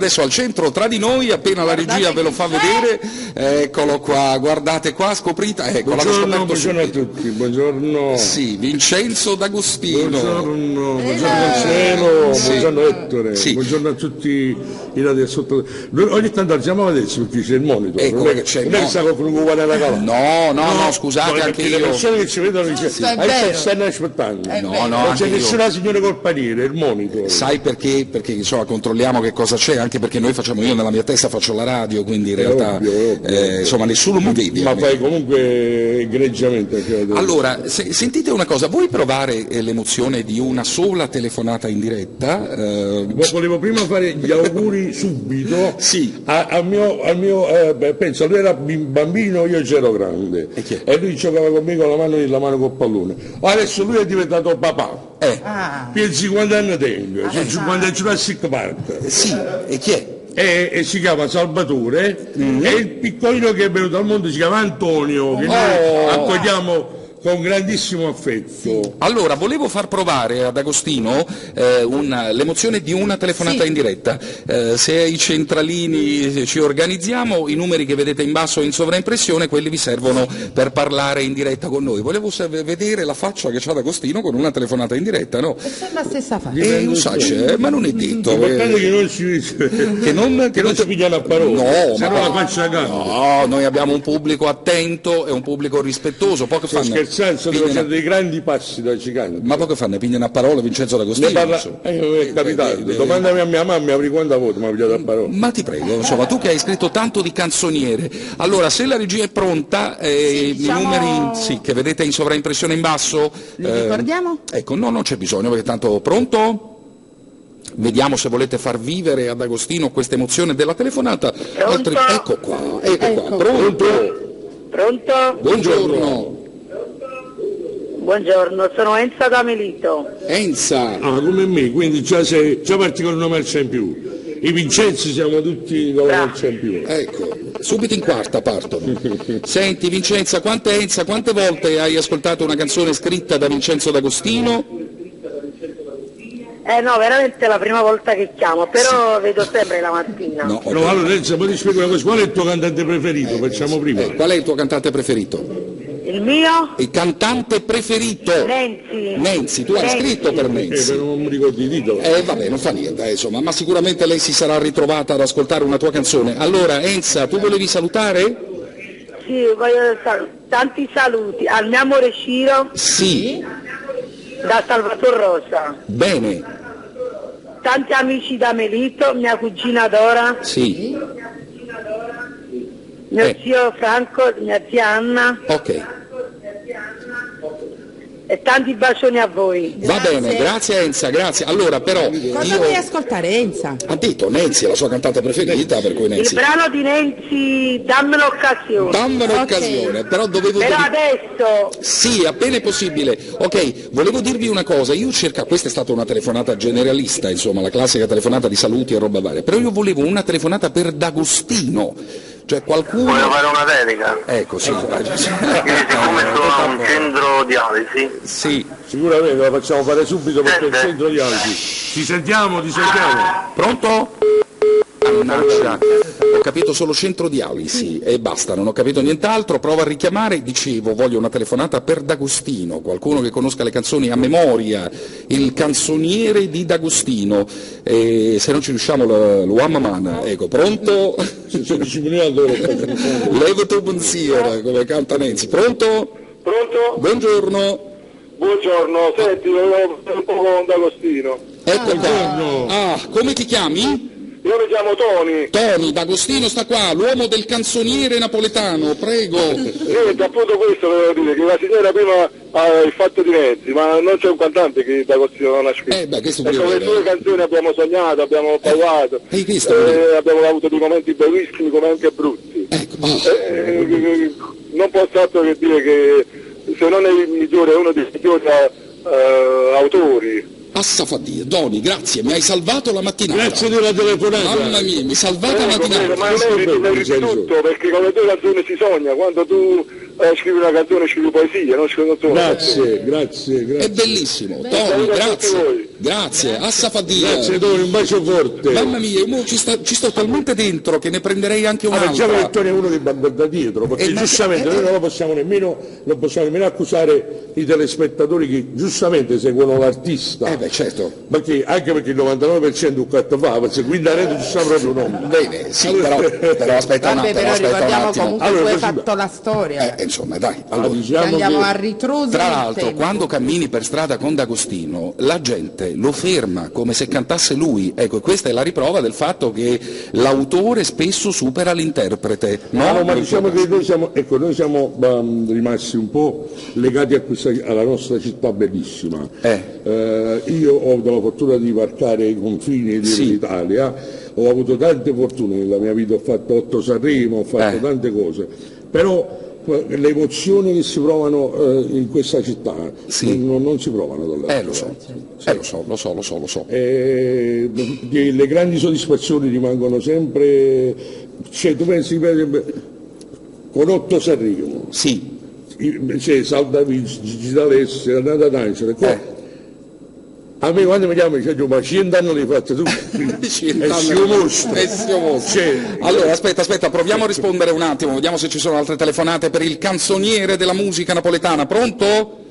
Adesso al centro tra di noi, appena la regia ve lo fa vedere, eccolo qua, guardate qua, scoprite, ecco, buongiorno a tutti, buongiorno. Sì, Vincenzo D'Agostino. Buongiorno Cielo, sì. Buongiorno Ettore, sì. Buongiorno a tutti i radioascoltatori. Ogni tanto alziamo a vedere perché c'è il monitor, ecco, non è che stiamo con un uguale alla cala. No, scusate, anche io. Le persone che ci vedono stanno aspettando. Non c'è nessuna signora col paniere, il monitor. Sai perché? Perché insomma controlliamo che cosa c'è, anche perché noi io nella mia testa faccio la radio, quindi in realtà ovvio. Insomma nessuno mi vede. Ma fai comunque egregiamente. Allora, sentite una cosa, vuoi provare l'emozione di una sola telefonata in diretta? Volevo prima fare gli auguri subito sì. al mio penso, lui era bambino, io c'ero grande e lui giocava con me con la mano nella mano col pallone. Adesso lui è diventato papà. Per 50 anni tengo, sono 50 a Jurassic Park. Sì, e chi è? E si chiama Salvatore e il piccolino che è venuto al mondo si chiama Antonio, che noi accogliamo con grandissimo affetto. Allora, volevo far provare ad Agostino l'emozione di una telefonata in diretta. Se ai centralini ci organizziamo, i numeri che vedete in basso in sovraimpressione, quelli vi servono per parlare in diretta con noi. Volevo vedere la faccia che c'ha D'Agostino con una telefonata in diretta, no? È la stessa faccia. Lo sai, ma non è detto. L'importante è che non si pigliano a parole. No, noi abbiamo un pubblico attento e un pubblico rispettoso. Poco fanno. Devo fare dei grandi passi da gigante. Ma poco fanno, pigliano a parola Vincenzo D'Agostino. È capitato. Domandami a mia mamma, avrei quanta volte mi ha pigliato a parola. Ma ti prego, insomma, tu che hai scritto tanto di canzoniere. Allora, se la regia è pronta, diciamo... i numeri che vedete in sovraimpressione in basso. Li ricordiamo? Ecco, no, non c'è bisogno, perché tanto pronto? Vediamo se volete far vivere ad Agostino questa emozione della telefonata. Ecco qua, pronto? Buongiorno. Buongiorno, sono Enza da Melito. Enza! Ah, come me, quindi già parti con il nome al c'è in più. I Vincenzi siamo tutti con il c'è in più. Ecco, subito in quarta partono. Senti Vincenza, quante volte hai ascoltato una canzone scritta da Vincenzo D'Agostino? No, veramente è la prima volta che chiamo, però vedo sempre la mattina. No, allora Enza, poi ti spiego una cosa, qual è il tuo cantante preferito? Facciamo prima. Qual è il tuo cantante preferito? Il mio? Il cantante preferito? Nenzi, tu hai scritto per Nenzi. Non mi ricordi il titolo. Vabbè, non fa niente, insomma, ma sicuramente lei si sarà ritrovata ad ascoltare una tua canzone. Allora, Enza, tu volevi salutare? Sì, voglio tanti saluti al mio amore Ciro. Sì. Da Salvatore Rosa. Bene. Tanti amici da Melito, mia cugina Dora. Sì. Mio zio Franco, mia zia Anna. Ok. E tanti bacioni a voi. Va bene, grazie Enza, grazie. Allora però cosa vuoi ascoltare, Enza? Ha detto Nenzi è la sua cantante preferita, per cui Nenzi. Il brano di Nenzi, dammi l'occasione. Dammi un'occasione, però dovevo dire. Adesso. Sì, appena è possibile. Ok, volevo dirvi una cosa, questa è stata una telefonata generalista, insomma, la classica telefonata di saluti e roba varia, però io volevo una telefonata per D'Agostino. Cioè qualcuno... Voglio fare una dedica? Ecco, sì. Siccome sono a un centro dialisi. Sì. Sicuramente la facciamo fare subito perché è il centro dialisi. Ti sentiamo. Pronto? Mannaggia, ho capito solo centro dialisi e basta, non ho capito nient'altro. Prova a richiamare, dicevo, voglio una telefonata per D'Agostino, qualcuno che conosca le canzoni a memoria, il canzoniere di D'Agostino, se non ci riusciamo lo amamana. Ecco, pronto? Levo tuo pensiero, come canta Nenzi. Pronto? Buongiorno. Buongiorno, senti, volevo un po' con D'Agostino. Ecco qua. Come ti chiami? Io mi chiamo Toni. Toni, D'Agostino sta qua, l'uomo del canzoniere napoletano, prego. Niente, appunto questo volevo dire, che la signora prima ha il fatto di Nenzi, ma non c'è un cantante che D'Agostino non ha scritto. Questo con le sue canzoni abbiamo sognato, abbiamo parlato, abbiamo avuto dei momenti bellissimi come anche brutti. Non posso altro che dire che se non è il migliore, è uno dei migliori autori. Assafadia, Doni, grazie, mi hai salvato la mattinata. Grazie della telefonata. Mamma mia, mi hai salvato la mattinata. Ma meriti tutto, perché con le tue canzoni si sogna, quando tu scrivi una canzone, scrivi poesia, non scrivi Grazie. È bellissimo, Tony, grazie, Assafadia. Grazie Tony, un bacio forte. Mamma mia, io ci sto talmente dentro che ne prenderei anche un'altra. Diciamo che Tony è uno che va da dietro, perché giustamente noi non possiamo nemmeno accusare i telespettatori che giustamente seguono l'artista. Certo. Perché, anche perché il 99% un catto fa, quindi la rete ci sa proprio un nome. Bene, sì, però aspetta un attimo. Però ricordiamo comunque allora, tu hai fatto la storia. Insomma, dai. Allora, diciamo andiamo che... a ritroso. Tra l'altro, quando cammini per strada con D'Agostino, la gente lo ferma come se cantasse lui. Ecco, questa è la riprova del fatto che l'autore spesso supera l'interprete. No, ma diciamo che noi siamo rimasti un po' legati alla nostra città bellissima. Io ho avuto la fortuna di varcare i confini dell'Italia, ho avuto tante fortune nella mia vita, ho fatto 8 Sanremo, ho fatto tante cose, però le emozioni che si provano in questa città non si provano dall'altra. Lo so. Le grandi soddisfazioni rimangono sempre, cioè tu pensi con 8 Sanremo, c'è Saldavici, Gigi D'Alessio, Renata D'Angelo, a me quando mi chiamano dice ma 100 anni li fate tu Allora aspetta, proviamo a rispondere un attimo, vediamo se ci sono altre telefonate per il canzoniere della musica napoletana. Pronto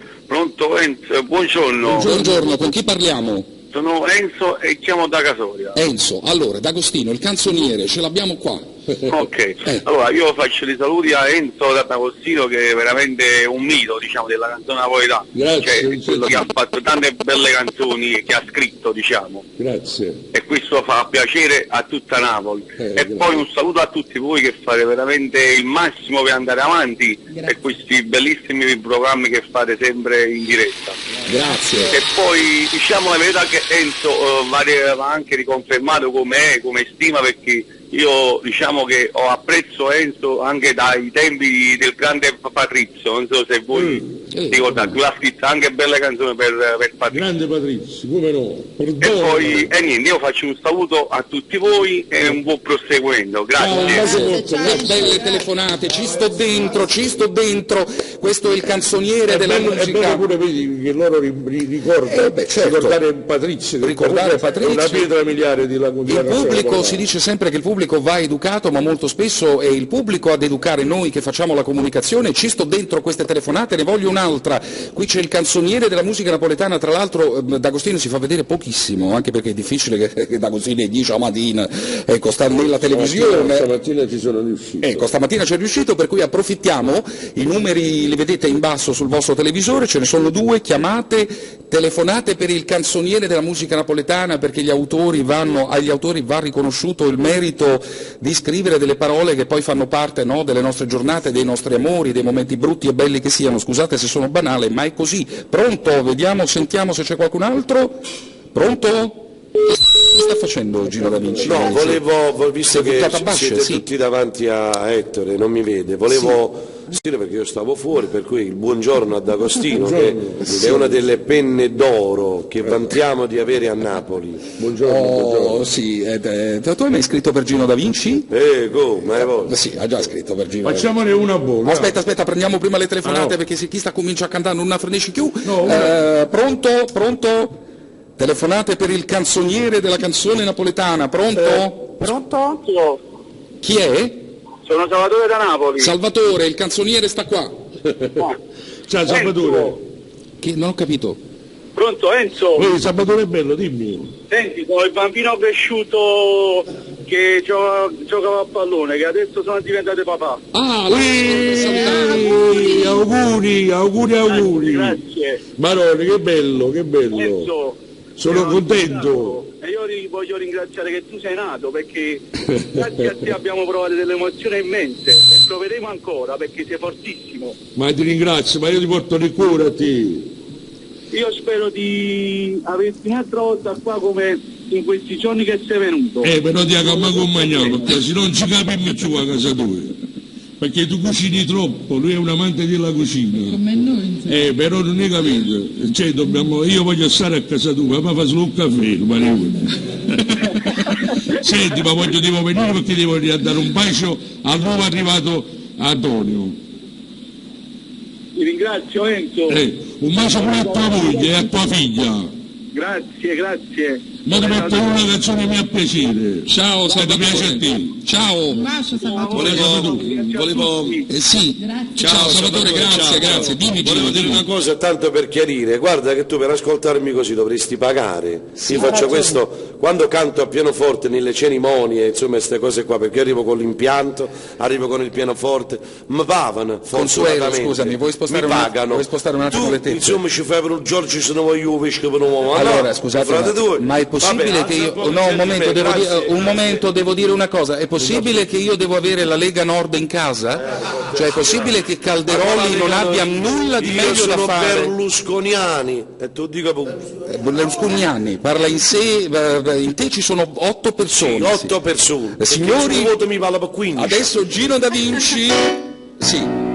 Enzo, buongiorno. Buongiorno, con chi parliamo? Sono Enzo e chiamo da Casoria. Enzo, allora D'Agostino, il canzoniere, ce l'abbiamo qua. Ok, allora io faccio dei saluti a Enzo D'Agostino, che è veramente un mito, diciamo, della canzone napoletana. Grazie. Quello che ha fatto tante belle canzoni che ha scritto, diciamo. Grazie. E questo fa piacere a tutta Napoli. E poi un saluto a tutti voi che fate veramente il massimo per andare avanti per questi bellissimi programmi che fate sempre in diretta. Grazie. E poi diciamo la verità che Enzo va anche riconfermato come stima, perché io diciamo che ho apprezzo Enzo anche dai tempi del grande Patrizio, non so se voi ricordate, lui ha scritto anche belle canzoni per Patrizio. Grande Patrizio, come no? E poi niente, io faccio un saluto a tutti voi e un buon proseguendo, grazie. Belle telefonate, ci sto dentro, questo è il canzoniere della musica. È bello pure vedi che loro ricordano, ricordare Patrizio, è una pietra miliare di la il pubblico, si dice sempre che il pubblico va educato, ma molto spesso è il pubblico ad educare noi che facciamo la comunicazione. Ci sto dentro queste telefonate, ne voglio un'altra. Qui c'è il canzoniere della musica napoletana, tra l'altro D'Agostino si fa vedere pochissimo, anche perché è difficile che D'Agostino è 10 a mattina, ecco, sta nella televisione. Stamattina ci sono riuscito. Ecco, stamattina c'è riuscito, per cui approfittiamo, i numeri li vedete in basso sul vostro televisore, ce ne sono 2, chiamate, telefonate per il canzoniere della musica napoletana, perché agli autori va riconosciuto il merito di scrivere delle parole che poi fanno parte, no, delle nostre giornate, dei nostri amori, dei momenti brutti e belli che siano. Scusate se sono banale, ma è così. Pronto? Sentiamo se c'è qualcun altro. Pronto? Che sta facendo Gino Da Vinci? No, visto che siete tutti davanti a Ettore, non mi vede, dire perché io stavo fuori, per cui il buongiorno a D'Agostino, che è una delle penne d'oro che vantiamo di avere a Napoli. Buongiorno. Sì, tu hai mai scritto per Gino Da Vinci? come? Sì, ha già scritto per Gino. Facciamone una buona. Aspetta, prendiamo prima le telefonate, perché se chi sta comincia a cantare non frenesci più. Pronto? Telefonate per il canzoniere della canzone napoletana, pronto? Pronto? Chi è? Sono Salvatore da Napoli. Salvatore, il canzoniere sta qua. Ciao Salvatore. Non ho capito. Pronto Enzo? Salvatore è bello, dimmi. Senti, sono il bambino cresciuto che giocava a pallone, che adesso sono diventato papà. Auguri. Grazie. Maroni, che bello. Enzo, sono contento. E io ti voglio ringraziare che tu sei nato, perché grazie a te abbiamo provato delle emozioni immense e proveremo ancora, perché sei fortissimo. Ma ti ringrazio, ma io ti porto nel cuore a te. Io spero di averti un'altra volta qua come in questi giorni che sei venuto. Però ti accompagniamo, perché se non ci capiamo più a casa tua. Perché tu cucini troppo, lui è un amante della cucina. Come noi. Però non hai capito. Cioè, io voglio stare a casa tua, ma fa solo un caffè, Senti, ma devo venire perché devo dare un bacio al nuovo arrivato Antonio. ringrazio Enzo. Un bacio pure a tua moglie e a tua figlia. Grazie. Ma ti metto una canzone mia a piacere. Ciao Salvatore. A te. Ciao. Un bacio, Salvatore. Volevo sì. Ciao Salvatore, grazie. Dimmi, volevo dire una cosa tanto per chiarire. Guarda che tu per ascoltarmi così dovresti pagare. Io faccio questo quando canto a pianoforte nelle cerimonie, insomma queste cose qua, perché arrivo con l'impianto, arrivo con il pianoforte, mi pagano. Consuelo, scusami, vuoi spostare un attimo le tette? Insomma ci fai per un Giorgio se non voglio io vescovo non uomo. Allora, scusate, ma è possibile che io... No, un momento, devo dire una cosa. È possibile che io devo avere la Lega Nord in casa? Cioè è possibile che Calderoli non abbia nulla di meglio da fare? Berlusconiani, e tu dico pure. Berlusconiani, parla in sé, in te ci sono 8 persone. 8 persone. Signori, voto mi vale per 15. Adesso Gino Da Vinci. Sì.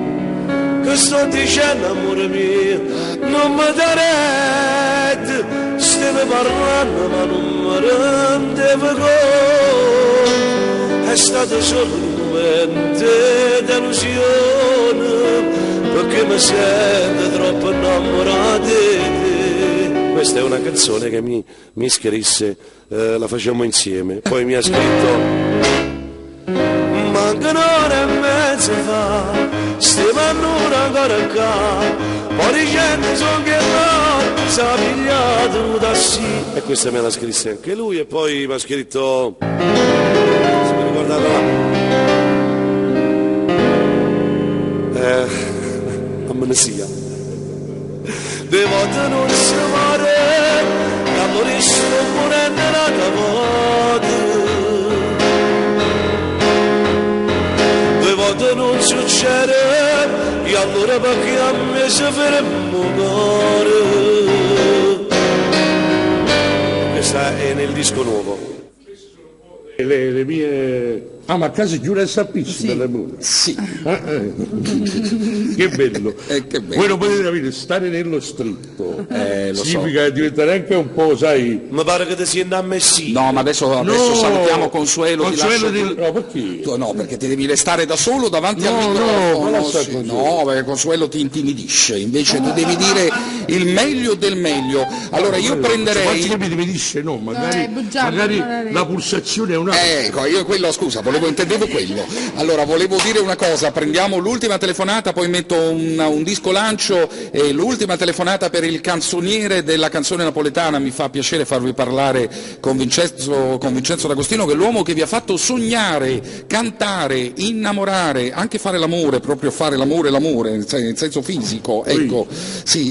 Che sto dicendo, amore mio, non mi darete, stiamo parlando ma non mi rendevo conto, è stato solo un momento d'illusione, perché mi sento troppo innamorato di te. Questa è una canzone che mi scrisse, la facciamo insieme, poi mi ha scritto... Manca un'ora e mezza fa, stiamo ancora qua, poi di gente sono che no, si è pigliato da sì. E questa me la scrisse anche lui e poi mi ha scritto, se mi ricordate là, amnesia. De volte non si muore, l'amore sto morendo nata volta. Non succede e allora perché a me si fermo cuore. Questa è nel disco nuovo. Le mie... Ah, ma a casa chiude sta pizza delle mura? Sì. Che bello. Che bello. Voi non potete capire, stare nello stretto lo significa diventare anche un po', sai... Mi pare che ti sia da Messina. No, ma adesso salutiamo Consuelo. No, perché? No, perché ti devi restare da solo davanti al microfono. No, perché Consuelo ti intimidisce. Invece tu devi dire il meglio del meglio. Allora io prenderei... Quanti mi intimidisce? No, magari la pulsazione è una... Ecco, io intendevo quello. Allora, volevo dire una cosa, prendiamo l'ultima telefonata, poi metto un disco lancio, e l'ultima telefonata per il canzoniere della canzone napoletana. Mi fa piacere farvi parlare con Vincenzo D'Agostino, che è l'uomo che vi ha fatto sognare, cantare, innamorare, anche fare l'amore, proprio fare l'amore, in senso fisico. Ecco, sì,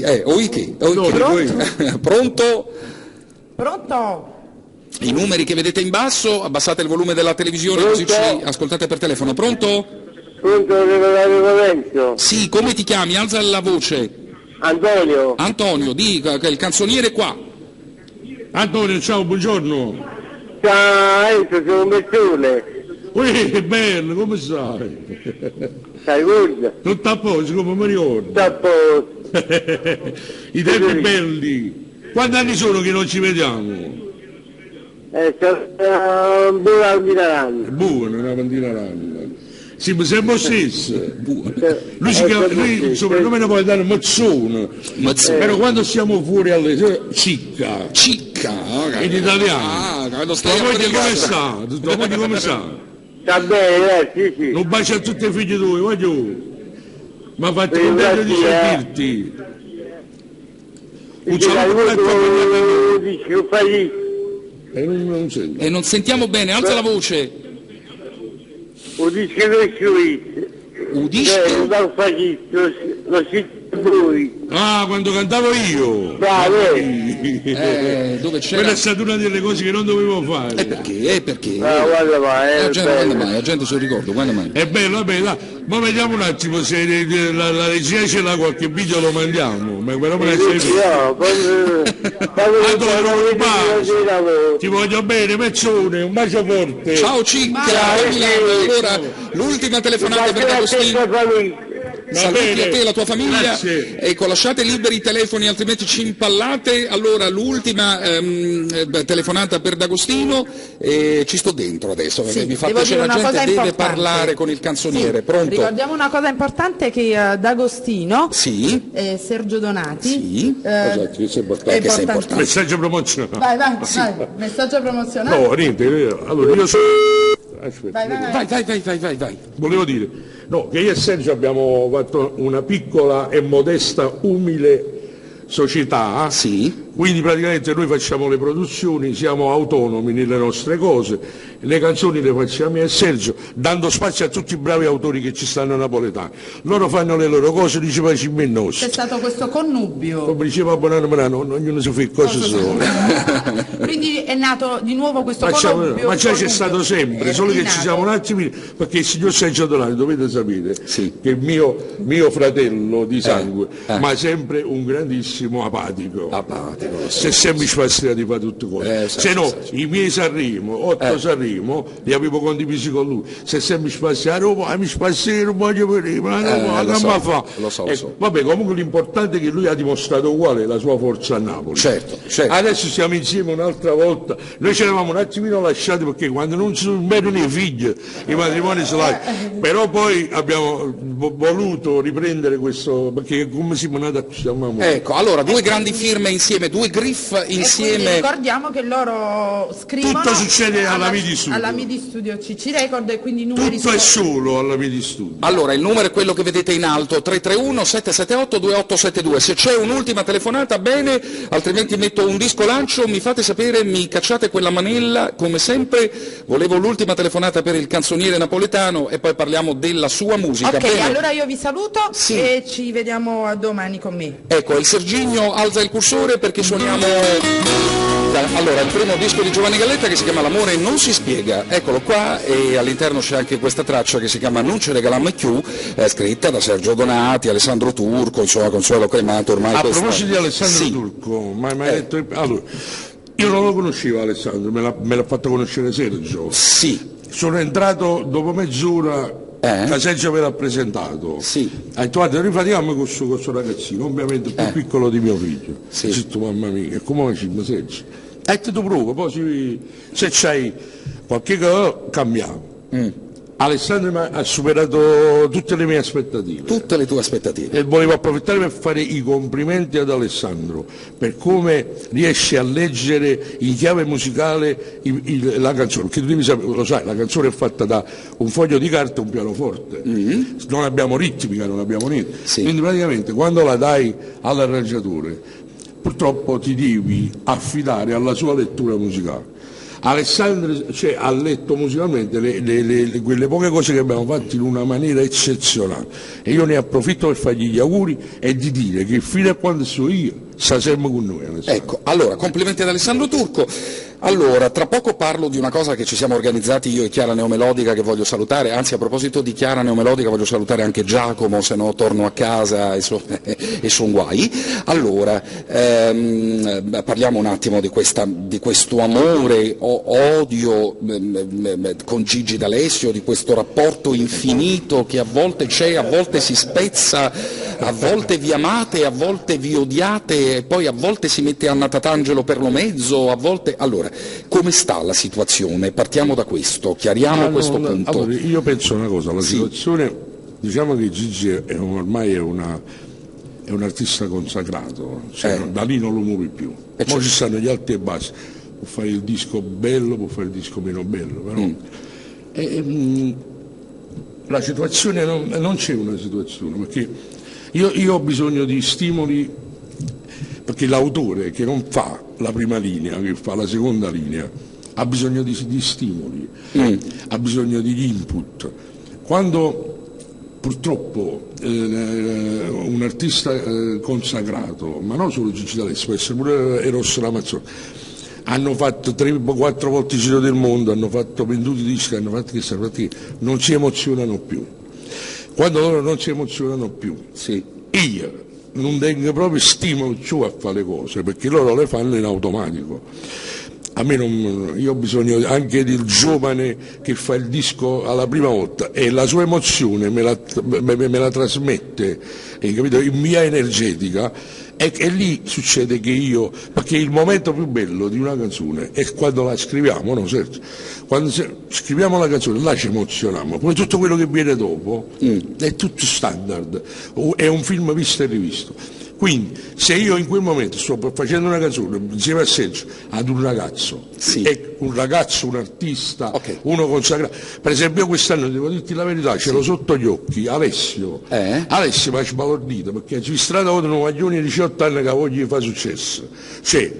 Pronto? Pronto? I numeri che vedete in basso, abbassate il volume della televisione. Pronto? Così ci ascoltate per telefono. Pronto? Pronto, Lorenzo? Sì, come ti chiami? Alza la voce. Antonio, dica che il canzoniere è qua. Antonio, ciao, buongiorno. Ciao Enzo, sono un Bezzone. Che bello, come stai? Stai good? Tutto a posto, come mi ricordo. Tutto a posto. I tempi belli. Quanti anni sono che non ci vediamo? Buona ventina d'anni. Buona, una ventina d'anni. Sì, ma siamo stessi. Lui si chiama, il soprannome napoletano Mazzone. Però quando siamo fuori alle Cicca. In italiano. Tua moglie come sta? Tua moglie come sta? Sta bene, sì. Un bacio a tutti i figli tuoi, voglio. Mi ha fatto contento di sentirti. Un saluto a tua moglie. E non sentiamo bene, alza la voce. Udisce che Udisce? Lo voi. Ah, quando cantavo io! Dove c'era? Quella è stata una delle cose che non dovevo fare. Perché? Guarda mai, la gente se lo ricorda, guarda mai. È bello, vabbè, ma vediamo un attimo se la regia ce l'ha qualche video, lo mandiamo. Ma però me la sai ti voglio bene, Mezzone, un bacio forte. Ciao Cicca! Allora, l'ultima telefonata per D'Agostino. saluti a te e alla tua famiglia. Grazie. Ecco, lasciate liberi i telefoni, altrimenti ci impallate. Allora, l'ultima telefonata per D'Agostino, ci sto dentro adesso, Sì, mi fa devo piacere, dire la una gente cosa deve importante. parlare con il canzoniere. Sì, Pronto? ricordiamo una cosa importante, che D'Agostino, Sì. Sergio Donati, Sì. Esatto, questo è importante. Che sei importante. Messaggio promozionale. vai, messaggio promozionale. No, niente, allora io sono... Aspetta, Vai. volevo dire, no, che io e Sergio abbiamo fatto una piccola e modesta, umile società, Sì. quindi praticamente noi facciamo le produzioni, siamo autonomi nelle nostre cose, le canzoni le facciamo io e Sergio, dando spazio a tutti i bravi autori che ci stanno napoletani. Loro fanno le loro cose, diceva Cimè nostro. C'è stato questo connubio. Come diceva Bonanno, ognuno si fa cose sole. Quindi è nato di nuovo questo connubio. Ma già c'è stato sempre, solo che ci siamo un attimo, perché il signor Sergio Donati, dovete sapere, Sì. che è mio fratello di sangue, ma sempre un grandissimo apatico. Se sempre spazia di fare tutte cose. Se no, i miei Sanremo, 8 Sanremo, li avevo condivisi con lui. Se sempre spazia a Roma, mi spazia a voglio vedere, ma lo so. Vabbè, comunque l'importante è che lui ha dimostrato uguale la sua forza a Napoli. Certo. Adesso siamo insieme un'altra volta. Noi ci eravamo un attimino lasciati perché quando non si mettono i figli, i matrimoni si lasciano. Però poi abbiamo voluto riprendere questo, perché come siamo nati a siamo. Ecco, allora, due grandi firme insieme, due griff E insieme. quindi ricordiamo che loro scrivono Tutto succede alla Midi Studio. alla Midi Studio CC Record, e quindi i numeri Tutto è solo alla Midi Studio. Allora, il numero è quello che vedete in alto, 331-778-2872. Se c'è un'ultima telefonata, bene, altrimenti metto un disco lancio, mi fate sapere, mi cacciate quella manella, come sempre. Volevo l'ultima telefonata per il canzoniere napoletano e poi parliamo della sua musica. Ok, Bene? allora io vi saluto Sì. e ci vediamo a domani con me. Ecco, il Serginio alza il cursore perché suoniamo allora il primo disco di Giovanni Galletta che si chiama L'amore non si spiega, eccolo qua, e all'interno c'è anche questa traccia che si chiama Non ci regaliamo più, scritta da Sergio Donati, Alessandro Turco, insomma Consuelo Cremato ormai. A proposito di Alessandro Turco, detto, allora, io non lo conoscevo Alessandro, me l'ha fatto conoscere Sergio. Sì. Sono entrato dopo mezz'ora. Sergio me l'ha presentato. Sì. Ha detto guarda, rifatiamo con questo ragazzino, ovviamente più piccolo di mio figlio. Sì. Ho detto mamma mia, come facciamo Sergio? Ha detto tu prova, poi se c'hai qualche cosa cambiamo. Alessandro ha superato tutte le mie aspettative. Tutte le tue aspettative. E volevo approfittare per fare i complimenti ad Alessandro per come riesce a leggere in chiave musicale la canzone, perché tu lo sai, la canzone è fatta da un foglio di carta e un pianoforte, non abbiamo ritmica, non abbiamo niente, quindi praticamente quando la dai all'arrangiatore purtroppo ti devi affidare alla sua lettura musicale. Alessandro ha letto musicalmente quelle poche cose che abbiamo fatto in una maniera eccezionale e io ne approfitto per fargli gli auguri e di dire che fino a quando sono io sta sempre con noi Alessandro. Ecco, allora complimenti ad Alessandro Turco. Allora, tra poco parlo di una cosa che ci siamo organizzati io e Chiara Neomelodica che voglio salutare, anzi a proposito di Chiara Neomelodica voglio salutare anche Giacomo, se no torno a casa e son guai. Allora, parliamo un attimo di questo amore o odio con Gigi D'Alessio, di questo rapporto infinito che a volte c'è, a volte si spezza, a volte vi amate, a volte vi odiate e poi a volte si mette Anna Tatangelo per lo mezzo, a volte... Allora, come sta la situazione? Partiamo da questo, chiariamo questo punto. Allora, io penso una cosa, la situazione, diciamo che Gigi ormai è un artista consacrato, cioè, da lì non lo muovi più. Poi ci stanno gli alti e bassi, può fare il disco bello, può fare il disco meno bello, però la situazione non c'è una situazione, perché io ho bisogno di stimoli, perché l'autore che non fa la prima linea, che fa la seconda linea, ha bisogno di stimoli, ha bisogno di input. Quando purtroppo un artista consacrato, ma non solo Gigi D'Alessio, può essere pure Eros Ramazzotti, hanno fatto 3-4 volte il giro del mondo, hanno fatto venduti dischi, hanno fatto che non si emozionano più. Quando loro non si emozionano più, io non tengo proprio stimolo a fare le cose, perché loro le fanno in automatico. a me non, io ho bisogno anche del giovane che fa il disco alla prima volta e la sua emozione me la trasmette, capito? In via energetica, e lì succede che io, perché il momento più bello di una canzone è quando la scriviamo, no? Certo. Quando scriviamo la canzone là ci emozioniamo, poi tutto quello che viene dopo è tutto standard, è un film visto e rivisto. Quindi se io in quel momento sto facendo una canzone insieme a Sergio ad un ragazzo, è un ragazzo, un artista, uno consacrato, per esempio quest'anno devo dirti la verità, ce l'ho sotto gli occhi, Alessio mi ha sbalordito perché ci strada un maglione di 18 anni che ha voglia di fare successo, cioè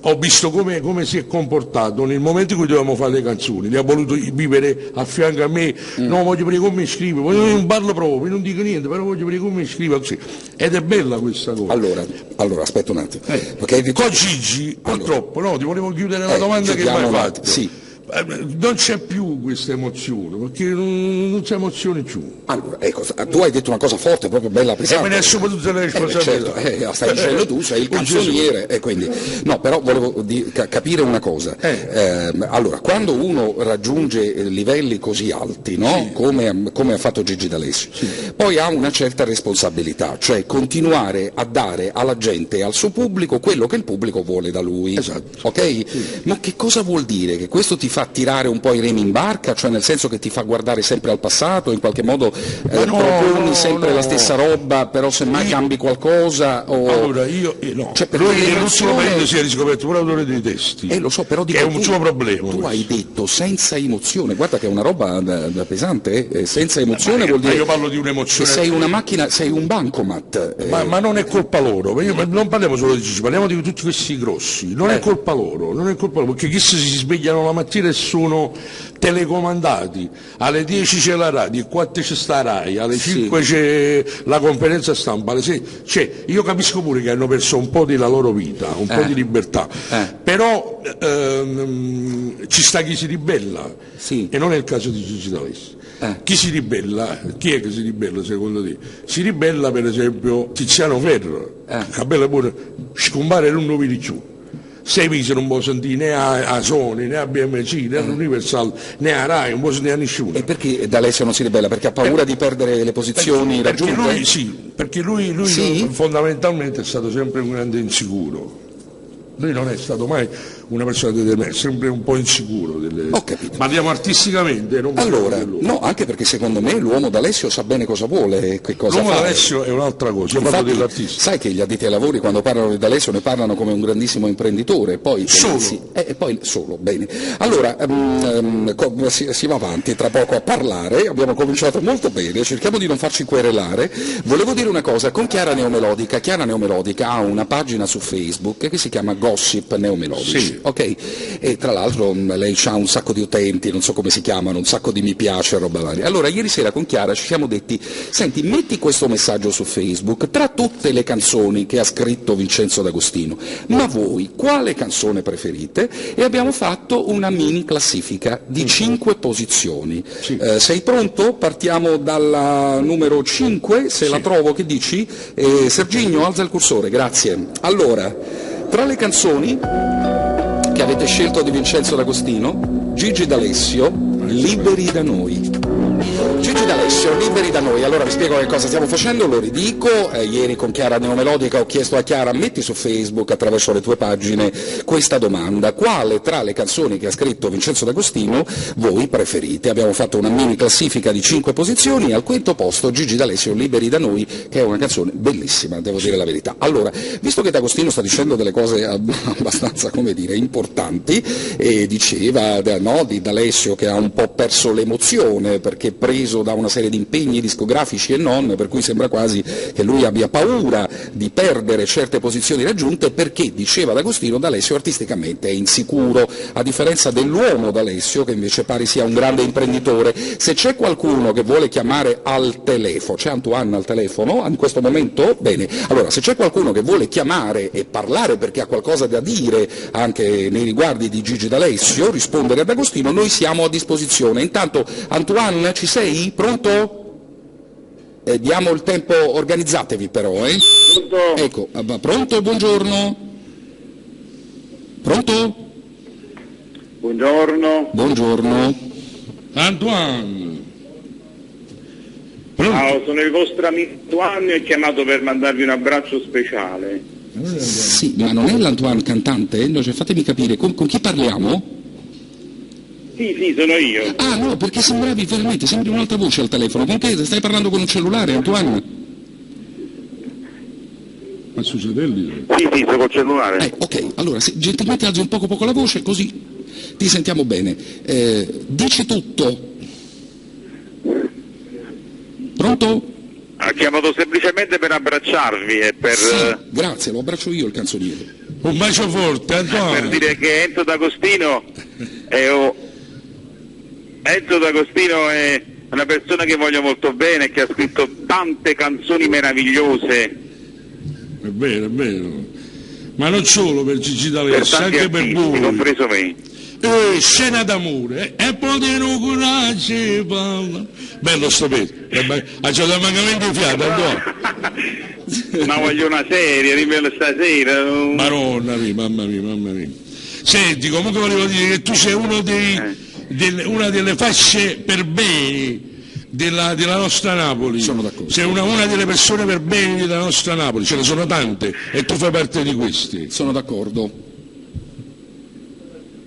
ho visto come si è comportato nel momento in cui dovevamo fare le canzoni, li ha voluto vivere a fianco a me, no, voglio vedere come scrive, non parlo proprio, non dico niente, però voglio vedere come scrive, così. Ed è bella questa cosa. Allora aspetta un attimo. Con Gigi, purtroppo, no, ti volevo chiudere la domanda che mi hai fatto. Sì. Non c'è più questa emozione, perché non c'è emozione più. Allora, ecco, tu hai detto una cosa forte, proprio bella pesante. E me ne assumo tutte le responsabilità. Certo, stai dicendo tu, sei il canzoniere, e quindi... No, però volevo capire una cosa. Allora, quando uno raggiunge livelli così alti, no? Come ha fatto Gigi D'Alessio, poi ha una certa responsabilità, cioè continuare a dare alla gente e al suo pubblico quello che il pubblico vuole da lui. Esatto. Ok? Ma che cosa vuol dire? Che questo ti fa tirare un po' i remi in barca, cioè nel senso che ti fa guardare sempre al passato, in qualche modo proponi sempre la stessa roba, però semmai cambi qualcosa? Allora io no, cioè, lui nell'ultimo periodo si è riscoperto pure autore dei testi, lo so, però è un suo problema. Tu hai detto senza emozione, guarda che è una roba pesante, senza emozione vuol dire io parlo di un'emozione, sei una macchina, sei un bancomat, ma non è colpa loro, non parliamo solo di Gigi, parliamo di tutti questi grossi, non è colpa loro, perché chi si svegliano la mattina e sono telecomandati, alle 10 c'è la radio, alle 4 c'è sta Rai, alle 5 c'è la conferenza stampa, alle 6, cioè io capisco pure che hanno perso un po' della loro vita, un po' di libertà, però ci sta chi si ribella, e non è il caso di Gigi D'Alessio. Chi si ribella? Chi è che si ribella secondo te? Si ribella per esempio Tiziano Ferro, che bella pure, scompare non lo vedi più. 6 mesi non può sentire né a Sony, né a BMC, né all'Universal, né a Rai, non può sentire a nessuno. E perché D'Alessio non si ribella? Perché ha paura di perdere le posizioni raggiunte? Perché lui fondamentalmente è stato sempre un grande insicuro. Lui non è stato mai una persona determinata, è sempre un po' insicuro. Ho capito. Parliamo artisticamente, non no, anche perché secondo me l'uomo D'Alessio sa bene cosa vuole, che cosa l'uomo fare. D'Alessio è un'altra cosa, io parlo dell'artista. Sai che gli addetti ai lavori quando parlano di D'Alessio ne parlano come un grandissimo imprenditore, poi solo, bene. Allora, si va avanti tra poco a parlare, abbiamo cominciato molto bene, cerchiamo di non farci querelare. Volevo dire una cosa, con Chiara Neomelodica ha una pagina su Facebook che si chiama Gossip Neomelodici, ok? E tra l'altro lei ha un sacco di utenti, non so come si chiamano, un sacco di mi piace, roba varia. Allora ieri sera con Chiara ci siamo detti, senti, metti questo messaggio su Facebook, tra tutte le canzoni che ha scritto Vincenzo D'Agostino, ma voi quale canzone preferite? E abbiamo fatto una mini classifica di 5 posizioni. Sei pronto? Partiamo dalla numero 5, se la trovo, che dici? Serginio, alza il cursore, grazie. Allora, tra le canzoni che avete scelto di Vincenzo D'Agostino, Gigi D'Alessio, Liberi da noi. Gigi D'Alessio, Liberi da noi. Allora vi spiego che cosa stiamo facendo, lo ridico. Ieri con Chiara Neomelodica ho chiesto a Chiara, metti su Facebook attraverso le tue pagine questa domanda: quale tra le canzoni che ha scritto Vincenzo D'Agostino voi preferite? Abbiamo fatto una mini classifica di 5 posizioni, al quinto posto Gigi D'Alessio, Liberi da noi, che è una canzone bellissima, devo dire la verità. Allora, visto che D'Agostino sta dicendo delle cose abbastanza, come dire, importanti, e diceva di D'Alessio che ha un po' perso l'emozione perché preso da una serie di impegni discografici e non, per cui sembra quasi che lui abbia paura di perdere certe posizioni raggiunte, perché, diceva D'Agostino, D'Alessio artisticamente è insicuro, a differenza dell'uomo D'Alessio che invece pare sia un grande imprenditore. Se c'è qualcuno che vuole chiamare al telefono, c'è Antoine al telefono in questo momento? Bene, allora se c'è qualcuno che vuole chiamare e parlare perché ha qualcosa da dire anche nei riguardi di Gigi D'Alessio, rispondere ad Agostino, noi siamo a disposizione. Intanto Antoine, ci sei? Pronto? Diamo il tempo, organizzatevi però, Ecco, pronto, buongiorno? Pronto? Buongiorno. Buongiorno. Antoine. Ciao, sono il vostro amico Antonio e ho chiamato per mandarvi un abbraccio speciale. Sì, ma non è l'Antoine cantante? No, cioè, fatemi capire, con chi parliamo? Sì, sono io. Ah, no, perché sembravi veramente, sembri un'altra voce al telefono. Con che stai parlando con un cellulare, Antoine? Ma sui satelliti? Sì, sto col cellulare. Ok, allora, gentilmente alzi un poco la voce, così ti sentiamo bene. Dici tutto. Pronto? Ha chiamato semplicemente per abbracciarvi e per... Sì, grazie, lo abbraccio io il canzoniere. Un bacio forte, Antonio. Per dire che Enzo D'Agostino è una persona che voglio molto bene, che ha scritto tante canzoni meravigliose. È vero. Ma non solo per Gigi D'Alessio, anche per voi. Compreso me. Scena d'amore, e poi di un coraggio parla. Bello sto pezzo, ha già da mancamento di fiato, Antonio. Ma voglio una serie, rivello stasera. Maronna mia, mamma mia. Senti, comunque volevo dire che tu sei uno una delle fasce per bene della nostra Napoli. Sono d'accordo. Sei una delle persone per bene della nostra Napoli, ce ne sono tante e tu fai parte di questi. Sono d'accordo.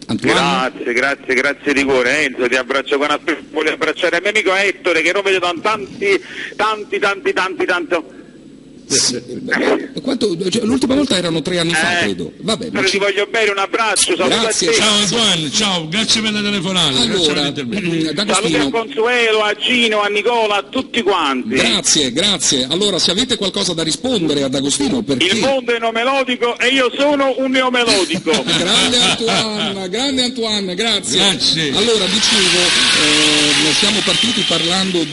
Antoine? Grazie di cuore Enzo, ti abbraccio con affetto, voglio abbracciare il mio amico Ettore che non vedo da tanti. Sì. L'ultima volta erano 3 anni fa, credo. Vabbè, però ti voglio bene, un abbraccio, grazie. Ciao Antoine, ciao, grazie per la telefonata. Allora, saluti a Consuelo, a Gino, a Nicola, a tutti quanti. Grazie. Allora, se avete qualcosa da rispondere ad Agostino, perché... Il mondo è neomelodico e io sono un neomelodico. grande Antoine, grazie. Allora, dicevo, siamo partiti parlando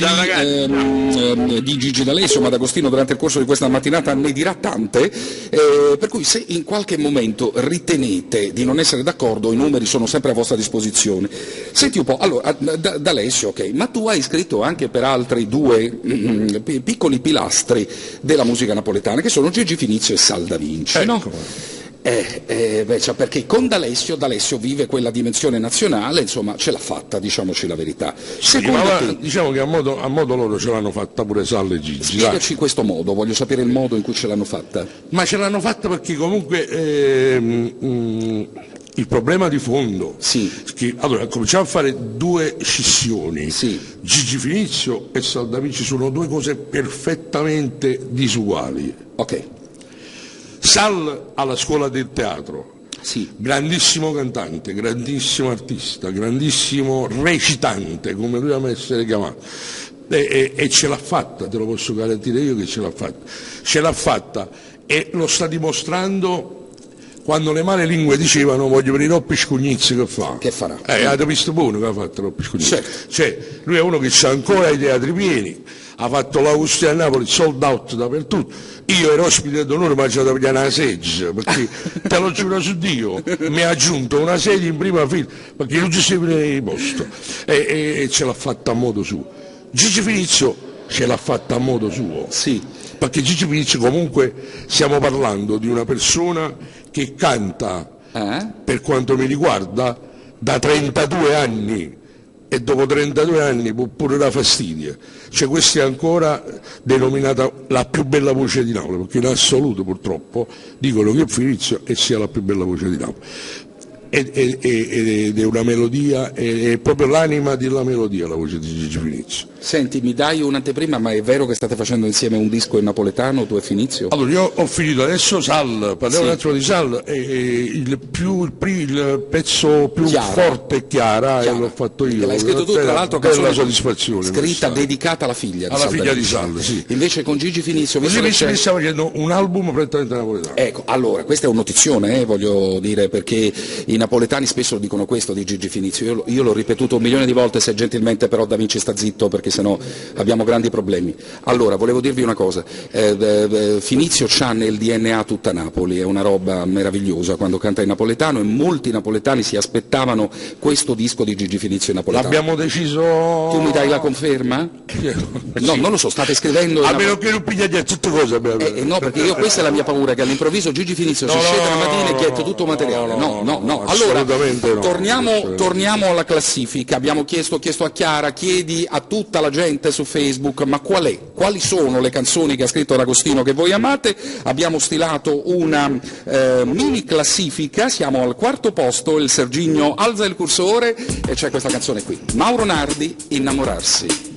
di Gigi D'Alessio, ma D'Agostino durante il corso di questa mattinata ne dirà tante, per cui se in qualche momento ritenete di non essere d'accordo, i numeri sono sempre a vostra disposizione. Senti un po', allora, D'Alessio, ok, ma tu hai scritto anche per altri 2 piccoli pilastri della musica napoletana, che sono Gigi Finizio e Sal Da Vinci, no? Cioè perché con D'Alessio vive quella dimensione nazionale, insomma ce l'ha fatta, diciamoci la verità. Diciamo che a modo loro ce l'hanno fatta pure Sal e Gigi. Spiegaci questo modo, voglio sapere il modo in cui ce l'hanno fatta. Ma ce l'hanno fatta perché comunque il problema di fondo, allora cominciamo a fare 2 scissioni. Gigi Finizio e Sal Da Vinci sono 2 cose perfettamente disuguali. Ok. Sal alla scuola del teatro, grandissimo cantante, grandissimo artista, grandissimo recitante, come lui ama essere chiamato, e ce l'ha fatta, te lo posso garantire io che ce l'ha fatta e lo sta dimostrando quando le male lingue dicevano voglio venire Roppi Scugnizzi, che farà? Avete visto buono che ha fatto Roppi Scugnizzi? Cioè, lui è uno che c'ha ancora i teatri pieni, ha fatto l'Augustina a Napoli, sold out dappertutto. Io ero ospite d'onore, ma c'è da pigliare una sedia, perché te lo giuro su Dio, mi ha aggiunto una sedia in prima fila, perché non ci si vede il posto, e ce l'ha fatta a modo suo. Gigi Finizio ce l'ha fatta a modo suo, perché Gigi Finizio comunque stiamo parlando di una persona che canta, per quanto mi riguarda, da 32 anni, e dopo 32 anni può pure da fastidio, cioè questa è ancora denominata la più bella voce di Napoli, perché in assoluto purtroppo dicono che Finizio sia la più bella voce di Napoli. Ed è una melodia, è proprio l'anima della melodia la voce di Gigi Finizio. Senti, mi dai un'anteprima, ma è vero che state facendo insieme un disco in napoletano, tu e Finizio? Allora, io ho finito adesso Sal, parliamo un attimo di Sal, il pezzo più forte e chiara, e l'ho fatto io. L'hai scritto tu, tra l'altro, bella soddisfazione. Scritta, dedicata alla figlia di Sal. Alla figlia di Sal, sì. Invece con Gigi Finizio... Gigi Finizio sta facendo un album prettamente napoletano. Ecco, allora, questa è un notizione, voglio dire, perché i napoletani spesso dicono questo di Gigi Finizio, io l'ho ripetuto 1 milione di volte, se gentilmente però Da Vinci sta zitto, perché sennò abbiamo grandi problemi. Allora, volevo dirvi una cosa, Finizio c'ha nel DNA tutta Napoli, è una roba meravigliosa quando canta in napoletano, e molti napoletani si aspettavano questo disco di Gigi Finizio in napoletano. L'abbiamo deciso... Tu mi dai la conferma? No, non lo so, state scrivendo... A meno che non pigliate tutte cose. No, perché io questa è la mia paura, che all'improvviso Gigi Finizio si scende la mattina e chiede tutto materiale. No, Allora, assolutamente no. torniamo alla classifica. Abbiamo chiesto a Chiara, chiedi a tutta la gente su Facebook, ma quali sono le canzoni che ha scritto D'Agostino che voi amate? Abbiamo stilato una mini classifica, siamo al quarto posto, il Serginio alza il cursore e c'è questa canzone qui, Mauro Nardi, Innamorarsi.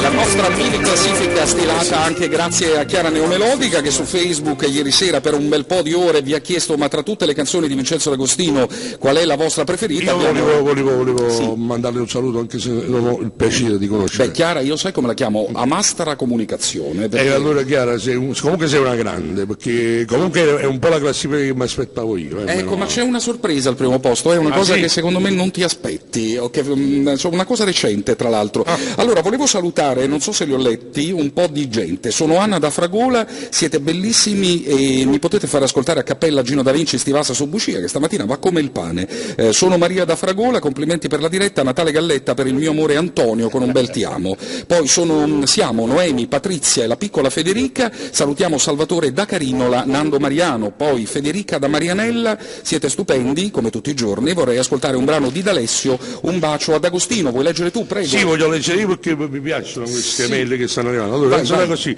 La nostra mini classifica stilata anche grazie a Chiara Neomelodica che su Facebook ieri sera per un bel po' di ore vi ha chiesto ma tra tutte le canzoni di Vincenzo D'Agostino qual è la vostra preferita? Io volevo mandarle un saluto anche se non ho il piacere di conoscere. Chiara, io sai come la chiamo? Amastra Comunicazione. E allora Chiara, comunque sei una grande, perché comunque è un po' la classifica che mi aspettavo io. Ecco, ma c'è una sorpresa al primo posto, è una cosa che secondo me non ti aspetti, una cosa recente tra l'altro. Allora, volevo salutare, non so se li ho letti, un po' di gente. Sono Anna da Fragola, siete bellissimi e mi potete far ascoltare a cappella Gino Da Vinci Stivassa su Bucia, che stamattina va come il pane. Sono Maria da Fragola, complimenti per la diretta, Natale Galletta per il mio amore Antonio con un bel ti amo. Poi siamo Noemi, Patrizia e la piccola Federica, salutiamo Salvatore da Carinola, Nando Mariano, poi Federica da Marianella, siete stupendi come tutti i giorni, vorrei ascoltare un brano di D'Alessio, Un bacio ad Agostino, vuoi leggere tu? Prego. Sì, voglio leggere io perché mi piacciono queste mail che stanno arrivando. Allora, vai. Così,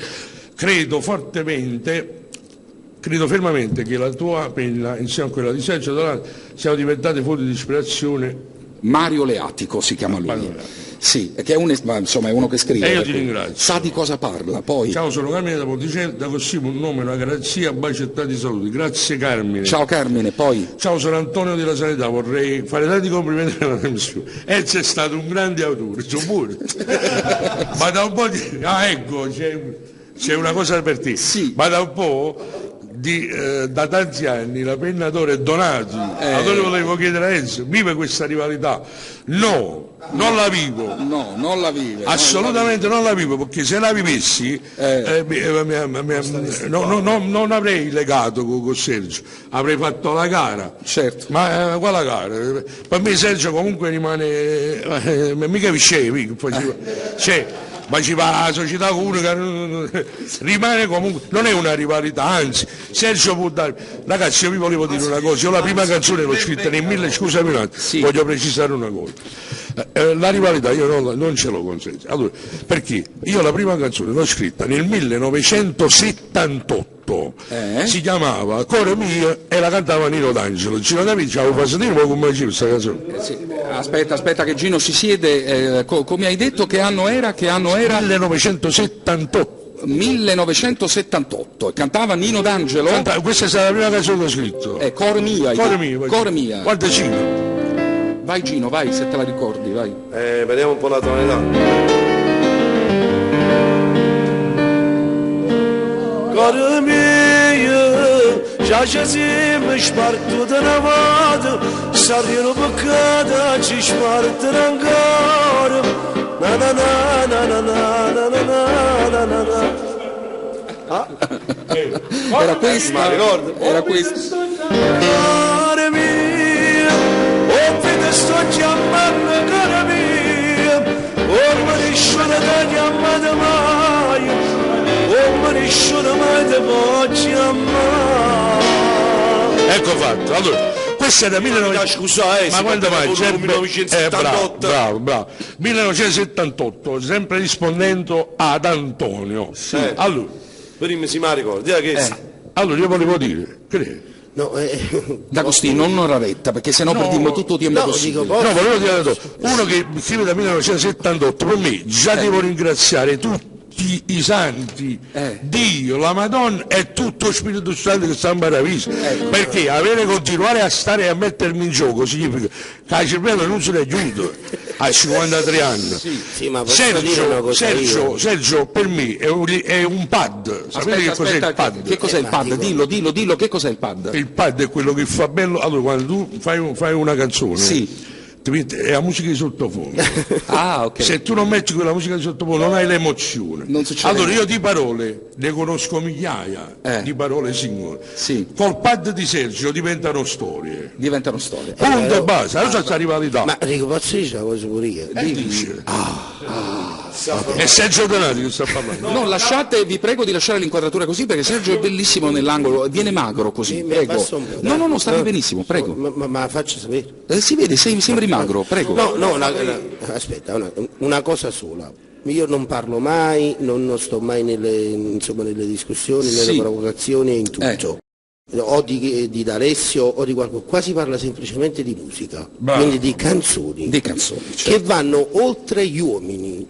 credo fermamente che la tua penna, insieme a quella di Sergio Donato, siano diventate fonte di ispirazione. Mario Leatico si chiama lui. Sì, che è uno che scrive. E io ti ringrazio. Sa di cosa parla, poi. Ciao, sono Carmine da Ponticello, D'Agostino, un nome, una garanzia, baci e tanti saluti. Grazie Carmine. Ciao Carmine, poi. Ciao, sono Antonio della Sanità, vorrei fare tanti complimenti alla trasmissione. Ezio è stato un grande autore, pure. Ma da un po' di... ecco, c'è una cosa per te. Sì. Ma da un po'... da tanti anni la penna d'oro è Donati, allora volevo chiedere a Enzo, vive questa rivalità? No, non la vivo. No, non la vive. Assolutamente non la vivo, perché se la vivessi non avrei legato con Sergio, avrei fatto la gara. Certo. Ma quale gara? Per me Sergio comunque rimane, mica viscevi, ma ci va la società unica, rimane comunque, non è una rivalità, anzi Sergio può dare. Ragazzi, io vi volevo dire una cosa, io la prima canzone l'ho scritta nel 1000, scusami un attimo, voglio precisare una cosa, la rivalità io non ce l'ho con Sergio, allora, perché io la prima canzone l'ho scritta nel 1978, si chiamava Cuore mio e la cantava Nino D'Angelo. Gino Da Vinci avevo fatto dire come diceva questa canzone. Aspetta che Gino si siede, come hai detto che anno era? 1978. 1978, cantava Nino D'Angelo? Questa è stata la prima canzone che ho scritto. Cuore mio. Cuore mio. Guarda Gino. Vai Gino, vai, se te la ricordi, vai. Vediamo un po' la tonalità. Cuore mio, già ci siamo spartuti una volta, saremo peccata, ci spartono ancora. Na na na na na na na na na na. Era questa? Era questa. Cuore mio, oh te sto chiamando cuore mio, ormai nessuno ti chiama mai, ormai nessuno mai ti può chiamare. Ecco fatto, allora, questa è da 1978, ma quando mai? 1978. Bravo, 1978, sempre rispondendo ad Antonio. Allora, prima si mi ricordi, allora io volevo dire, D'Agostino, non una retta, perché sennò perdiamo tutto il tempo possibile. Volevo dire uno che scrive da 1978, per me già devo ringraziare tutti i santi, Dio, la Madonna e tutto lo Spirito Santo che sta in paradiso, perché continuare a stare a mettermi in gioco significa che il cervello non se ne aiuta a 53 anni. Sì, ma Sergio per me è un pad. Sapete che cos'è il pad? Che cos'è il pad? Dillo, che cos'è il pad? Il pad è quello che fa bello, allora quando tu fai una canzone, è la musica di sottofondo. Ok. Se tu non metti quella musica di sottofondo non hai l'emozione. Allora io di parole ne conosco migliaia, di parole singole. Col pad di Sergio diventano storie. Punto e basta, non c'è questa rivalità. Ma Rico, posso dire una cosa pure io? È Sergio Donati che sta parlando. No, lasciate, vi prego di lasciare l'inquadratura così perché Sergio è bellissimo nell'angolo, viene magro così, prego. No, stavi benissimo, prego. Ma faccio sapere. Si vede, sembri magro, prego. Aspetta, una cosa sola. Io non parlo mai, non sto mai nelle discussioni, nelle provocazioni e in tutto. O di D'Alessio o di qualcuno. Qua si parla semplicemente di musica, quindi di canzoni. Certo. Che vanno oltre gli uomini,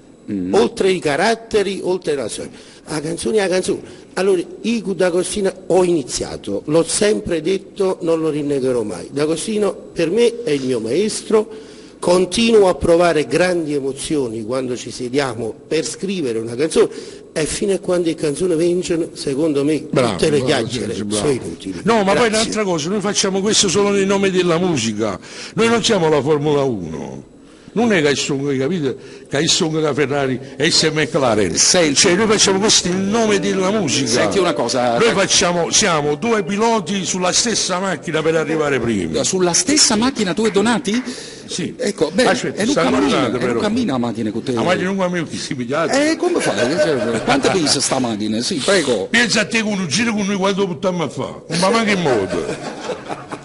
oltre i caratteri, oltre la storia. La canzone è la canzone. Allora, io D'Agostino ho iniziato, l'ho sempre detto, non lo rinnegherò mai. D'Agostino per me è il mio maestro. Continuo a provare grandi emozioni quando ci sediamo per scrivere una canzone e fino a quando le canzoni vengono, secondo me, tutte le chiacchiere sono inutili. No, ma poi un'altra cosa, noi facciamo questo solo nei nomi della musica, noi non siamo la Formula 1. Non è che sono, capite? Che sono la Ferrari e se McLaren. Cioè noi facciamo questo in nome della musica. Senti una cosa. Noi siamo due piloti sulla stessa macchina per arrivare prima. Sulla stessa macchina tu e Donati? Sì. Ecco, beh, aspetta, non cammina la macchina con te. La macchina non cammina chi si pigliate. Come fai? Quante pesa sta macchina? Sì, prego. Pensa a te con un giro con noi quando buttiamo a fare. Ma manca in modo.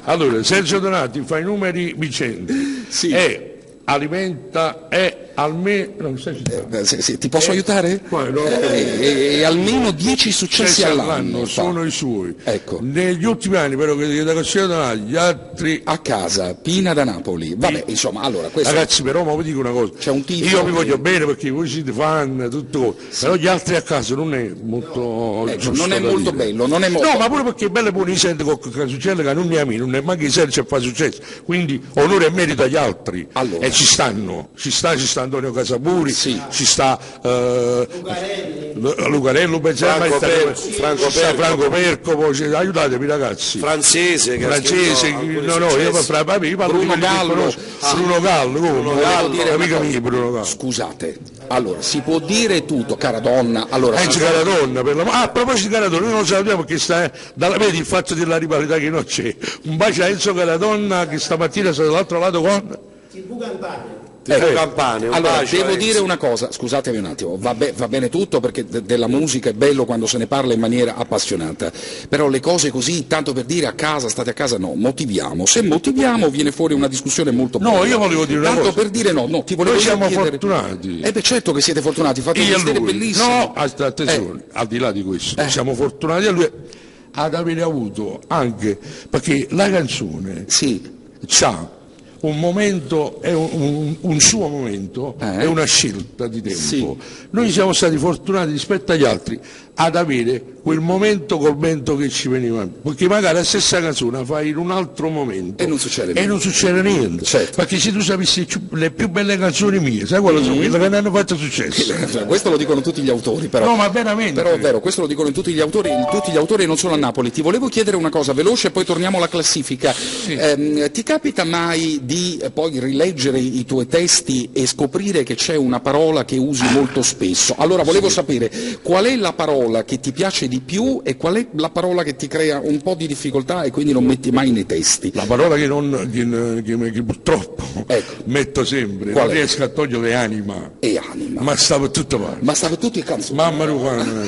Allora, Sergio Donati fa i numeri vincenti. Sì. Alimenta almeno ti posso aiutare? Almeno 10 successi all'anno sono i suoi. Ecco. Negli ultimi anni però che da Consiglio gli altri a casa, Pina da Napoli. Vabbè, insomma, allora questo... Ragazzi, però ma vi dico una cosa. C'è un tifo. Io vi voglio bene perché voi siete fan, tutto. Sì. Però gli altri a casa non è molto non è molto bello, non è molto. No, ma pure perché è bello pure sente con succede che non è a me, non è manco i Sergio fa successo. Quindi onore e merito agli altri. Allora. E ci sta Antonio Casapuri, sì. Ci sta Lucarello, Franco Perco, aiutatemi ragazzi. Francese, Bruno Gallo, amica mia Bruno Gallo. Scusate, allora si può dire tutto, cara donna. Allora, Caradonna, a proposito di Caradonna, noi non lo sappiamo perché vedi il fatto della rivalità che non c'è. Un bacio a Enzo Caradonna che stamattina è stato dall'altro lato con Campane, allora, devo dire una cosa, scusatemi un attimo, va bene tutto perché della musica è bello quando se ne parla in maniera appassionata, però le cose così, tanto per dire a casa, state a casa, no, motiviamo, se motiviamo viene fuori una discussione molto bella. No, io volevo dire una cosa. Tanto per dire no, ti volevo Noi siamo chiedere... fortunati. Certo che siete fortunati, fate un mestiere bellissimo. No, attenzione, al di là di questo, siamo fortunati a lui ad avere avuto anche, perché la canzone c'ha un momento, è un suo momento, è una scelta di tempo. Sì. Noi siamo stati fortunati rispetto agli altri ad avere quel momento col vento che ci veniva, perché magari la stessa canzone fai in un altro momento e non succede niente. Certo. Perché se tu sapessi le più belle canzoni mie, sai quali sono? Quelle che ne hanno fatto successo. Questo lo dicono tutti gli autori, però. No, ma veramente. Però è vero, questo lo dicono tutti gli autori non solo a Napoli. Ti volevo chiedere una cosa veloce e poi torniamo alla classifica. Sì. Ti capita mai di poi rileggere i tuoi testi e scoprire che c'è una parola che usi molto spesso? Allora volevo sapere qual è la parola che ti piace di più e qual è la parola che ti crea un po' di difficoltà e quindi non metti mai nei testi. La parola che purtroppo metto sempre, non riesco a togliere anima. E anima. Ma stava tutto male. Ma stava tutto in canzone. Mamma mia.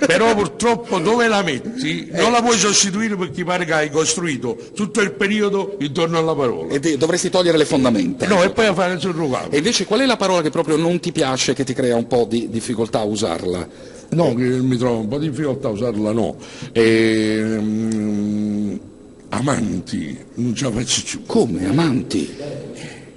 Però purtroppo dove la metti non la puoi sostituire perché pare che hai costruito tutto il periodo intorno alla parola. E dovresti togliere le fondamenta. No, e poi a fare il surrogato. E invece qual è la parola che proprio non ti piace, che ti crea un po' di difficoltà a usarla? No, che mi trovo un po' di difficoltà a usarla, no. Amanti, non ce la faccio più. Come, amanti?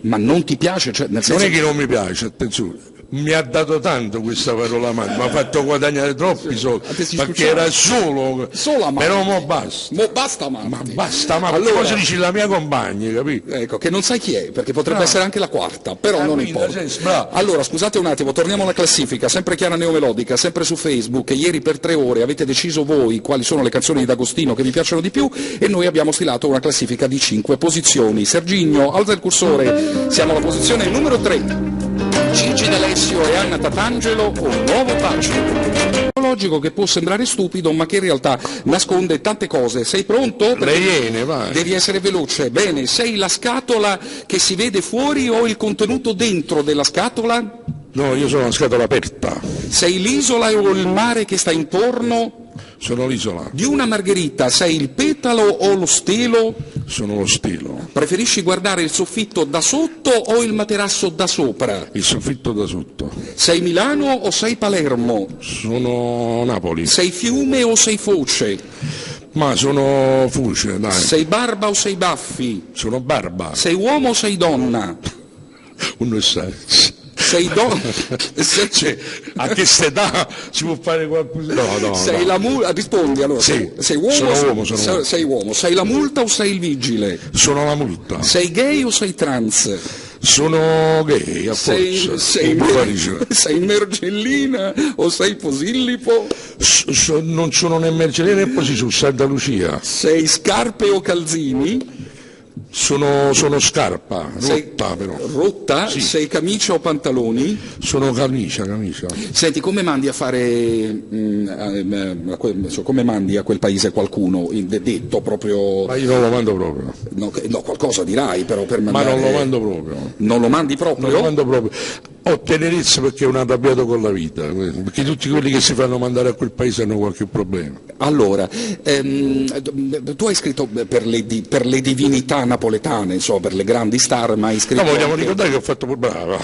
Ma non ti piace? Cioè, nel senso... Non è che non mi piace, attenzione. Mi ha dato tanto questa parola amanti, mi ha fatto guadagnare troppi soldi, perché era solo amanti. Però mo basta. Mo basta amanti. Ma basta amanti. Allora, cosa dici la mia compagna, capito? Ecco, che non sai chi è, perché potrebbe essere anche la quarta, però non importa. Allora, scusate un attimo, torniamo alla classifica, sempre Chiara Neomelodica, sempre su Facebook, ieri per 3 ore avete deciso voi quali sono le canzoni di D'Agostino che vi piacciono di più e noi abbiamo stilato una classifica di 5 posizioni. Serginho, alza il cursore, siamo alla posizione numero 3. Gigi D'Alessio e Anna Tatangelo, un nuovo pagino. Logico che può sembrare stupido, ma che in realtà nasconde tante cose. Sei pronto? Le Iene, vai. Devi essere veloce. Bene, sei la scatola che si vede fuori o il contenuto dentro della scatola? No, io sono una scatola aperta. Sei l'isola o il mare che sta intorno? Sono l'isola. Di una margherita sei il petalo o lo stelo? Sono lo stelo. Preferisci guardare il soffitto da sotto o il materasso da sopra? Il soffitto da sotto. Sei Milano o sei Palermo? Sono Napoli. Sei fiume o sei foce? Ma sono foce, dai. Sei barba o sei baffi? Sono barba. Sei uomo o sei donna? Uno e sei. Sei donna? Cioè, a che età si può fare qualcosa? No. Sei la multa? Rispondi allora. Sì, sei uomo? Sono uomo. Sei uomo. Sei la multa o sei il vigile? Sono la multa. Sei gay o sei trans? Sono gay, a forza. Sei Mergellina o sei Posillipo? Non sono né Mergellina né Posillipo, Santa Lucia. Sei scarpe o calzini? Sono scarpa, rotta però. Rotta? Sì. Sei camicia o pantaloni? Sono camicia. Senti, come mandi a fare, come mandi a quel paese qualcuno, detto proprio? Ma io non lo mando proprio. No, qualcosa dirai però per mandare. Ma non lo mando proprio. Non lo mandi proprio? Non lo mando proprio. Ho tenerezza perché è un arrabbiato con la vita, perché tutti quelli che si fanno mandare a quel paese hanno qualche problema. Allora, tu hai scritto per le divinità napoletane, insomma, per le grandi star, ma hai scritto... No, vogliamo ricordare che ho fatto pure brava.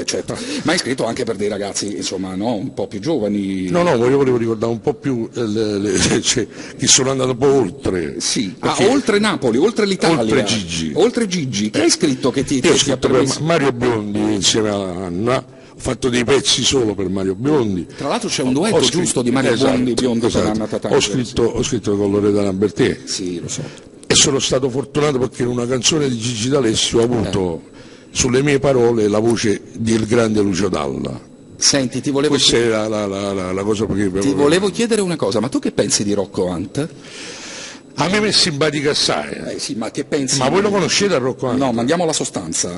Certo. Ma hai scritto anche per dei ragazzi, insomma, no, un po' più giovani. No, volevo ricordare un po' più che sono andato un po' oltre. Sì, oltre Napoli, oltre l'Italia. Oltre Gigi. Che hai scritto che ti ho scritto per Mario Biondi insieme a Anna. Ho fatto dei pezzi solo per Mario Biondi. Tra l'altro c'è un duetto giusto di Mario Biondi con Anna Tatangelo. Ho scritto con Loredana Bertè. Sì, lo so. E sono stato fortunato perché in una canzone di Gigi D'Alessio ho avuto sulle mie parole la voce del grande Lucio Dalla. Senti, ti volevo Questa è la cosa perché... Ti volevo chiedere una cosa, ma tu che pensi di Rocco Hunt? A me mi è simpatica assai. Sì, ma che pensi? Ma voi lo conoscete a Rocco Hunt? No, ma andiamo alla sostanza.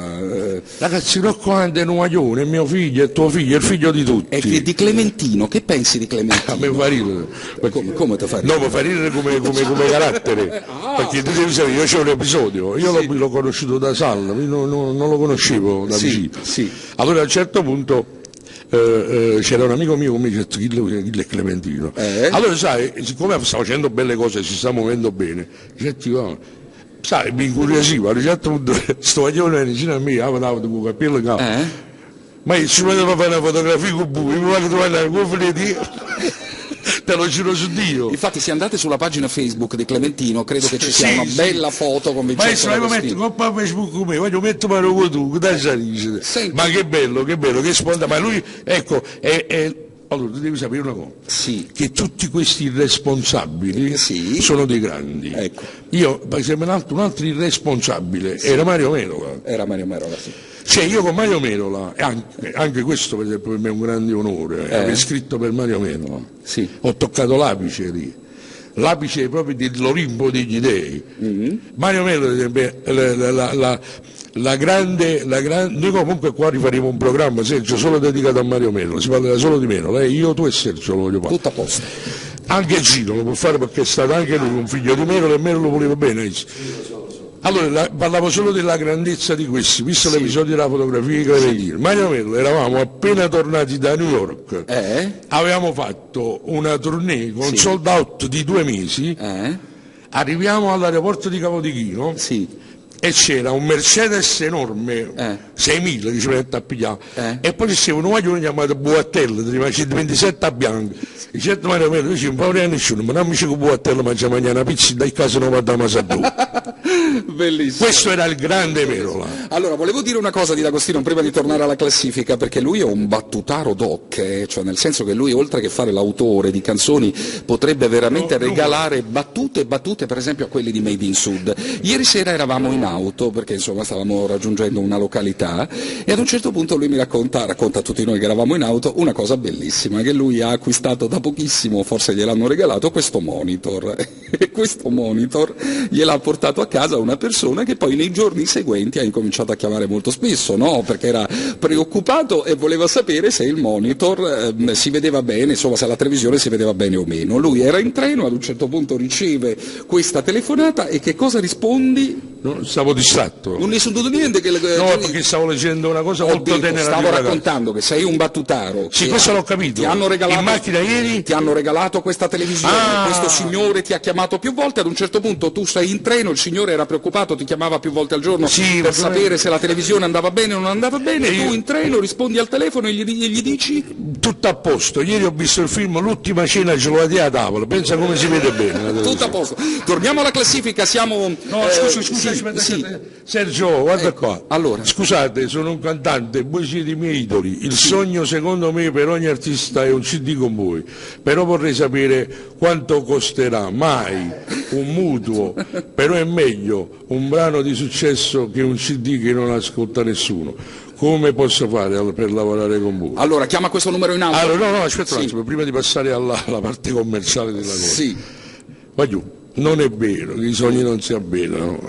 Ragazzi, Rocco Hunt è un guaglione, è mio figlio, è tuo figlio, è il figlio di tutti. E di Clementino, che pensi di Clementino? A me fa ridere. Come ti fa ridere? No, mi fa ridere come carattere. Perché tu devi sapere, io c'ho un episodio, io l'ho conosciuto da Salla, non lo conoscevo da vicino. Sì. Allora a un certo punto c'era un amico mio che mi dice chi è Clementino. Allora sai, siccome sta facendo belle cose, si sta muovendo bene, sai, mi incuriosiva, a un certo punto sto guaglione vicino a me, avevo il capello ma se mi devo fare una fotografia con voi, mi vado a trovare una cosa te lo giuro su Dio. Infatti se andate sulla pagina Facebook di Clementino credo che ci sia una bella foto con Vincenzo D'Agostino. Ma se metto con Facebook con me, voglio mettere Mario con tu, dai salire. Ma che bello, che sponda, ma lui, ecco, allora tu devi sapere una cosa, che tutti questi irresponsabili sono dei grandi. Ecco. Io, per esempio, un altro irresponsabile era Mario Merola. Sì. Cioè io con Mario Merola, anche questo per esempio per me è un grande onore, aver scritto per Mario Merola, ho toccato l'apice lì, l'apice proprio dell'Olimpo degli dei. Mario Merola, per esempio, la grande, noi comunque qua rifaremo un programma, Sergio, solo dedicato a Mario Merola, si parlerà solo di Merola, io, tu e Sergio lo voglio fare. Tutto a posto. Anche Gino lo può fare perché è stato anche lui un figlio di Merola e Merola lo voleva bene. Allora, parlavo solo della grandezza di questi, visto l'episodio della fotografia di Clementino. Mario Merola, eravamo appena tornati da New York, avevamo fatto una tournée con sold out di 2 mesi, arriviamo all'aeroporto di Capodichino, e c'era un Mercedes enorme, 6.000 che ci mette a pigliare, e poi c'era un guaglione chiamato Buattello, di 127 a bianco. E certo Mario Merola dice, non paura nessuno, ma non mi dice che Buattello mangia una pizza, dai casa non vado a Masadù. Bellissimo. Questo era il grande Merola. Allora, volevo dire una cosa di D'Agostino prima di tornare alla classifica, perché lui è un battutaro doc, cioè nel senso che lui oltre che fare l'autore di canzoni potrebbe veramente regalare battute, per esempio a quelli di Made in Sud. Ieri sera eravamo in auto, perché insomma stavamo raggiungendo una località, e ad un certo punto lui mi racconta a tutti noi che eravamo in auto una cosa bellissima, che lui ha acquistato da pochissimo, forse gliel'hanno regalato, questo monitor, e questo monitor gliel'ha portato a casa una persona che poi nei giorni seguenti ha incominciato a chiamare molto spesso, no? Perché era preoccupato e voleva sapere se il monitor si vedeva bene, insomma se la televisione si vedeva bene o meno. Lui era in treno, ad un certo punto riceve questa telefonata e che cosa rispondi? No, stavo distratto. Non ne sono tutto niente che no, perché stavo leggendo una cosa molto tenera. Stavo raccontando che sei un battutaro. Sì, questo l'ho capito. Ti hanno regalato, in macchina ieri ti hanno regalato questa televisione. Questo signore ti ha chiamato più volte. Ad un certo punto tu sei in treno, il signore era preoccupato, ti chiamava più volte al giorno per sapere se la televisione andava bene o non andava bene. Tu in treno rispondi al telefono e gli dici tutto a posto. Ieri ho visto il film L'ultima cena gelati a tavola. Pensa come si vede bene. Tutto a posto. Torniamo alla classifica. Siamo. No, scusa. Sergio, guarda qua. Allora. Scusate, sono un cantante, voi siete i miei idoli. Il sogno secondo me per ogni artista è un CD con voi. Però vorrei sapere quanto costerà. Mai un mutuo, però è meglio un brano di successo che un CD che non ascolta nessuno. Come posso fare per lavorare con voi? Allora, chiama questo numero in alto. Allora, no, aspetta un attimo, prima di passare alla parte commerciale della cosa. Sì. Va giù. Non è vero che i sogni non si avverano,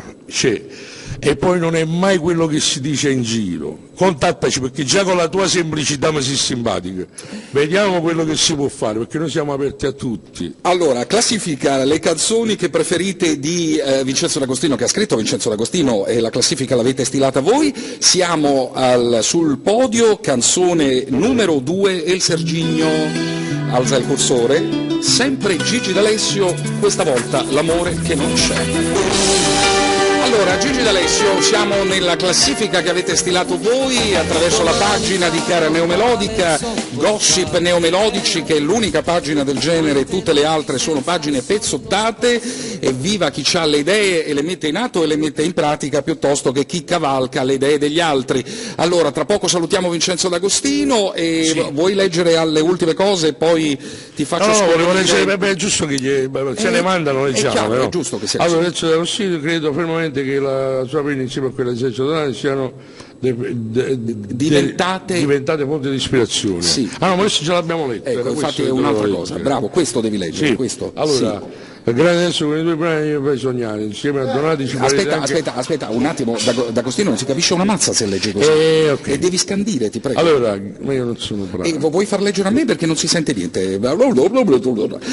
e poi non è mai quello che si dice in giro. Contattaci, perché già con la tua semplicità mi sei simpatica. Vediamo quello che si può fare, perché noi siamo aperti a tutti. Allora, classifica le canzoni che preferite di Vincenzo D'Agostino, che ha scritto Vincenzo D'Agostino, e la classifica l'avete stilata voi. Siamo sul podio, canzone numero 2, El Sergigno alza il cursore. Sempre Gigi D'Alessio, questa volta l'amore che non c'è. Allora, Gigi D'Alessio, siamo nella classifica che avete stilato voi attraverso la pagina di Cara Neomelodica, Gossip Neomelodici, che è l'unica pagina del genere, tutte le altre sono pagine pezzottate. Evviva chi ha le idee e le mette in atto e le mette in pratica, piuttosto che chi cavalca le idee degli altri. Allora, tra poco salutiamo Vincenzo D'Agostino e vuoi leggere alle ultime cose e poi ti faccio scoprire. No, volevo leggere, è giusto che se ne mandano, leggiamo. Chiaro, è giusto che sia. Allora, Vincenzo D'Agostino, credo fermamente che la sua pena insieme a quella di Sergio Donati siano diventate fonte di ispirazione. Sì. Ah no, ma adesso già l'abbiamo letto. Ecco, infatti è un'altra cosa. Bravo, questo devi leggere. Sì. Questo. Allora, sì. Grazie adesso con i due brani io fai sognare, insieme a Donati ci aspetta un attimo, D'Agostino non si capisce una mazza se legge così. Okay. E devi scandire, ti prego. Allora, io non sono bravo. E vuoi far leggere a me perché non si sente niente.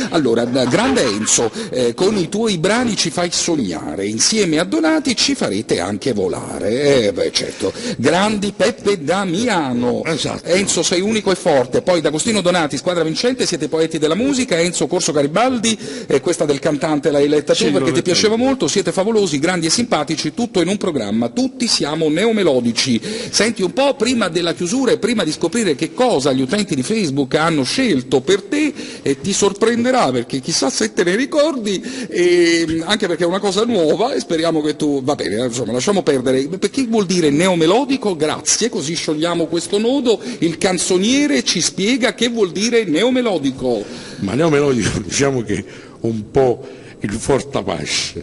Allora, grande Enzo, con i tuoi brani ci fai sognare, insieme a Donati ci farete anche volare. Beh, certo. Grandi Peppe Damiano. Esatto. Enzo sei unico e forte, poi D'Agostino Donati, squadra vincente, siete poeti della musica, Enzo Corso Garibaldi, questa del cantante l'hai letta tu perché ti piaceva molto, siete favolosi, grandi e simpatici, tutto in un programma, tutti siamo neomelodici. Senti un po', prima della chiusura e prima di scoprire che cosa gli utenti di Facebook hanno scelto per te, e ti sorprenderà perché chissà se te ne ricordi, e anche perché è una cosa nuova e speriamo che tu, va bene, insomma lasciamo perdere. Perché vuol dire neomelodico? Grazie, così sciogliamo questo nodo. Il canzoniere ci spiega che vuol dire neomelodico. Ma neomelodico diciamo che un po' il fortapasce.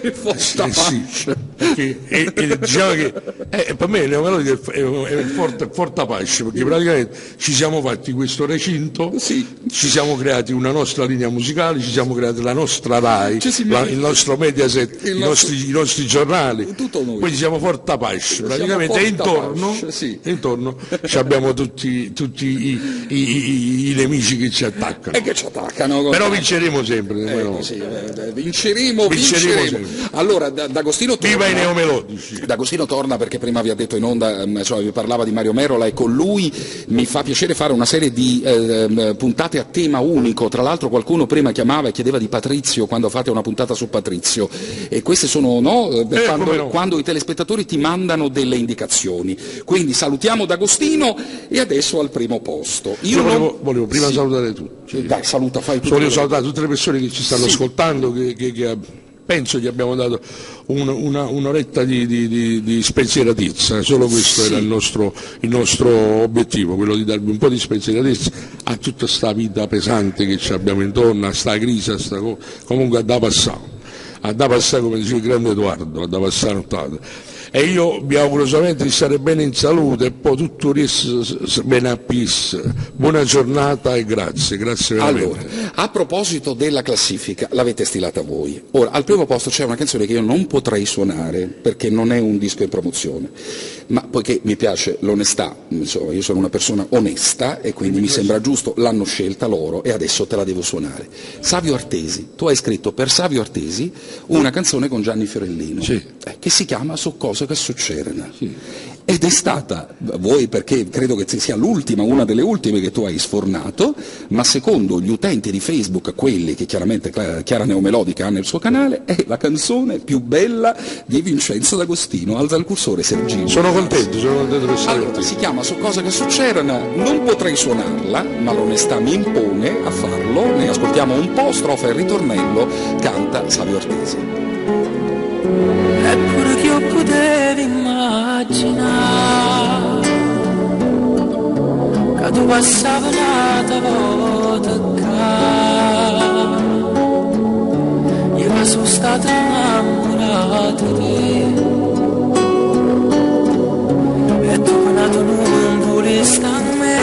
Il fortapasce. Sì, diciamo che per me il neomelodico è il fortapasce, perché praticamente ci siamo fatti questo recinto, sì. Ci siamo creati una nostra linea musicale, ci siamo creati la nostra RAI, il nostro Mediaset, i nostri giornali, poi ci siamo fortapasce, praticamente, e intorno ci abbiamo tutti i nemici che ci attaccano. E che ci attaccano. Però vinceremo sempre. Sì, vinceremo. Allora, D'Agostino torna. Viva i neomelodici. D'Agostino torna perché prima vi ha detto in onda, vi parlava di Mario Merola, e con lui mi fa piacere fare una serie di puntate a tema unico. Tra l'altro qualcuno prima chiamava e chiedeva di Patrizio, quando fate una puntata su Patrizio, e queste sono quando i telespettatori ti mandano delle indicazioni. Quindi salutiamo D'Agostino e adesso al primo posto. Volevo prima salutare tutti. Dai, saluta, fai tutto. Voglio salutare tutte le persone che ci stanno ascoltando, che penso gli abbiamo dato un'oretta di spensieratezza, solo questo era il nostro obiettivo, quello di darvi un po' di spensieratezza a tutta sta vita pesante che ci abbiamo intorno, a sta crisi, comunque a da passare, come diceva il grande Edoardo, a da passare nottata. E io vi auguro solamente di stare bene in salute e poi tutto il bene a peace. Buona giornata e grazie veramente. Allora, a proposito della classifica, l'avete stilata voi. Ora, al primo posto c'è una canzone che io non potrei suonare perché non è un disco in promozione. ma poiché mi piace l'onestà, insomma, io sono una persona onesta e quindi mi sembra giusto, l'hanno scelta loro e adesso te la devo suonare. Savio Artesi, tu hai scritto per Savio Artesi una canzone con Gianni Fiorellino, che si chiama So cose che succedono. Ed è stata, voi perché credo che sia l'ultima, una delle ultime che tu hai sfornato, ma secondo gli utenti di Facebook, quelli che chiaramente Chiara Neomelodica ha nel suo canale, è la canzone più bella di Vincenzo D'Agostino. Alza il cursore, Sergino. Sono contento che sia allora, si chiama So cose che succedono, non potrei suonarla, ma l'onestà mi impone a farlo, ne ascoltiamo un po', strofa e ritornello, canta Savio Artesi. Eppure che io potevo immaginare che tu passavi una tua volta io che sono stato innamorato di te e tu che nato non volevi stare a me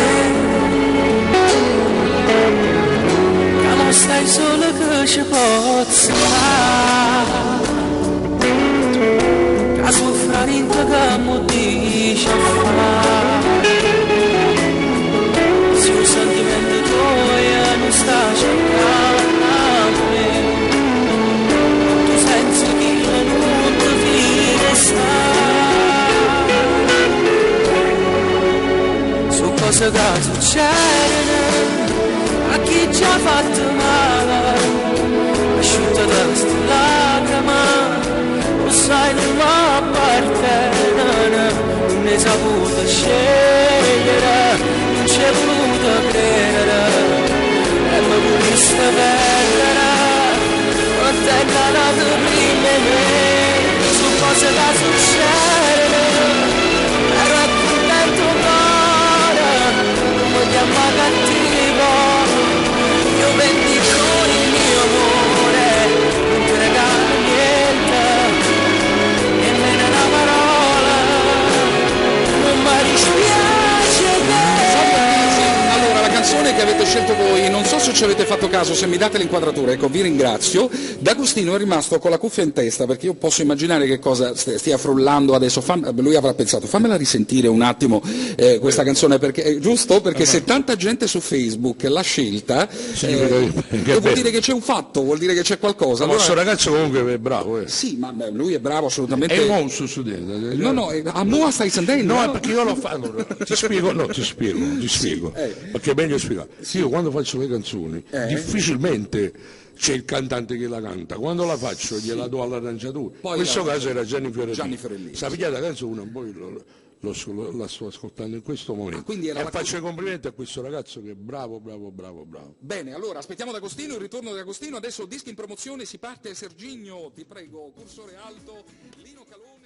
che non stai solo che ci posso fare soffraniente che mi dice a fare se un sentimento tuo non sta cercando a me tu senza che non ti fine sta su cose che succedono a chi ci ha fatto male asciutta da queste lacrime sai non va a parte, non ne saputo scegliere, non c'è voluto credere, e mi voleste perdere, non te è nato prima di me, su cose da succedere, ero contento ancora, non mi chiama cattivo, io bendico il mio amore, non ti regalo niente. Allora, la canzone che avete scelto voi, non so se ci avete fatto caso, se mi date l'inquadratura, ecco, vi ringrazio. D'Agostino è rimasto con la cuffia in testa, perché io posso immaginare che cosa stia frullando adesso. Lui avrà pensato, fammela risentire un attimo questa canzone, perché giusto? Perché se tanta gente su Facebook l'ha scelta, vuol dire che c'è un fatto, vuol dire che c'è qualcosa. Allora, questo ragazzo comunque è bravo. Sì, ma lui è bravo assolutamente. È un mostro studente. No, a Moa stai sentendo? No, è perché io lo faccio. Allora, ti spiego. Perché è meglio spiegare. Io quando faccio le canzoni, difficilmente c'è il cantante che la canta. Quando la faccio gliela do all'arrangiatore. In questo caso era Gianni Fiorellino. Sapete la canzone un po' la sto ascoltando in questo momento. E faccio i complimenti a questo ragazzo che è bravo. Bene, allora aspettiamo D'Agostino, il ritorno di Agostino. Adesso dischi in promozione, si parte. Serginio, ti prego, cursore alto, Lino Calone.